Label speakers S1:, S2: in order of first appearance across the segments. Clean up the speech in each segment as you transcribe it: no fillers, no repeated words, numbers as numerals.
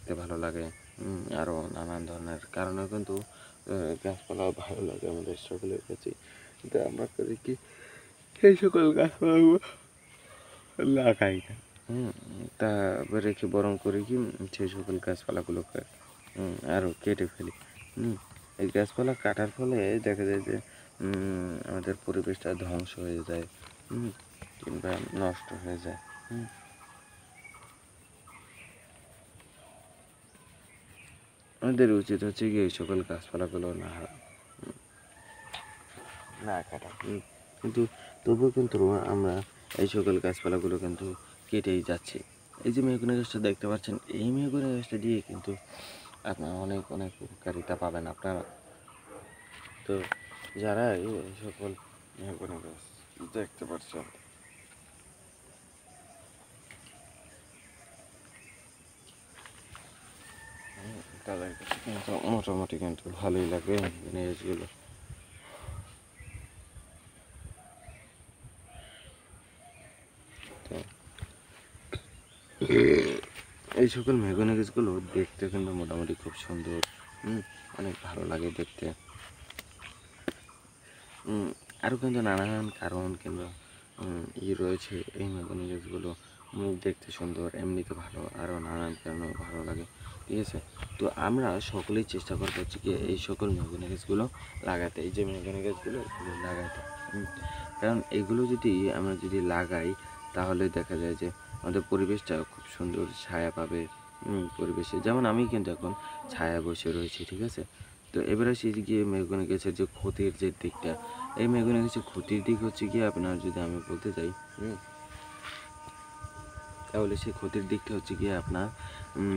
S1: দেখতে ভালো লাগে, আরও নানান ধরনের কারণেও কিন্তু গাছপালা ভালো লাগে আমাদের সকলের কাছে। কিন্তু আমরা করি কি, সেই সকল গাছপালাগুলো লাগাই না, তা রেখে বরং করি কি সেই সকল গাছপালাগুলোকে আরও কেটে ফেলি। এই গাছপালা কাটার ফলে দেখা যায় যে আমাদের পরিবেশটা ধ্বংস হয়ে যায়, কিংবা নষ্ট হয়ে যায়। আমাদের উচিত হচ্ছে কি এই সকল গাছপালাগুলো না কাটা, কিন্তু তবুও কিন্তু আমরা এই সকল গাছপালাগুলো কিন্তু কেটেই যাচ্ছি। এই যে মেহগনি গাছটা দেখতে পাচ্ছেন, এই মেহগনি গাছটা দিয়ে কিন্তু আপনার অনেক অনেক উপকারিতা পাবেন আপনারা। তো যারা এই সকল মেহগনি গাছ দেখতে পাচ্ছেন, তাদের কাছে কিন্তু মোটামুটি কিন্তু ভালোই লাগে জিনিসগুলো। তো এই সকল মেহগনি গাছগুলো দেখতে কিন্তু মোটামুটি খুব সুন্দর, অনেক ভালো লাগে দেখতে। আরও কিন্তু নানান কারণ কিংবা রয়েছে এই মেহগনি গাছগুলো দেখতে সুন্দর, এমনিতে ভালো, আরও নানান কারণেও ভালো লাগে, ঠিক আছে। তো আমরা সকলেই চেষ্টা করবো হচ্ছে কি এই সকল মেহগনি গাছগুলো লাগাতে, এই যে মেহগনি গাছগুলো এগুলো লাগাতে। কারণ এগুলো যদি আমরা যদি লাগাই তাহলে দেখা যায় যে আমাদের পরিবেশটা খুব সুন্দর ছায়া পাবে পরিবেশে। যেমন আমি কিন্তু এখন ছায়া বসে রয়েছি, ঠিক আছে। তো এবারে আসি গিয়ে মেহগনি গাছের যে ক্ষতির যে দিকটা, এই মেহগনি গাছের ক্ষতির দিক হচ্ছে গিয়ে আপনার যদি আমি বলতে চাই, তাহলে সেই ক্ষতির দিকটা হচ্ছে গিয়ে আপনার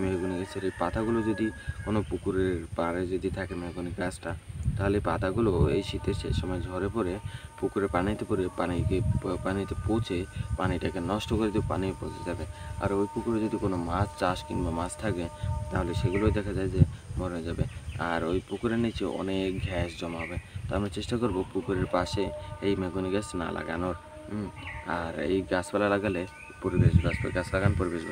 S1: মেহগনি গাছের এই পাতাগুলো যদি কোনো পুকুরের পাড়ে যদি থাকে মেহগনি গাছটা, তাহলে পাতাগুলো এই শীতের সেই সময় ঝরে পড়ে পুকুরে পানিতে পড়ে পানিতে পচে পানিটাকে নষ্ট করে দিয়ে পানি পচে যাবে। আর ওই পুকুরে যদি কোনো মাছ চাষ কিংবা মাছ থাকে তাহলে সেগুলোও দেখা যায় যে মরে যাবে। আর ওই পুকুরের নিচে অনেক গ্যাস জমা হবে। তো আমরা চেষ্টা করব পুকুরের পাশে এই মেহগনি গাছ না লাগানোর। আর এই গাছপালা লাগালে পরিবেশ বাঁচবে, গাছ লাগান পরিবেশ বাঁচবে।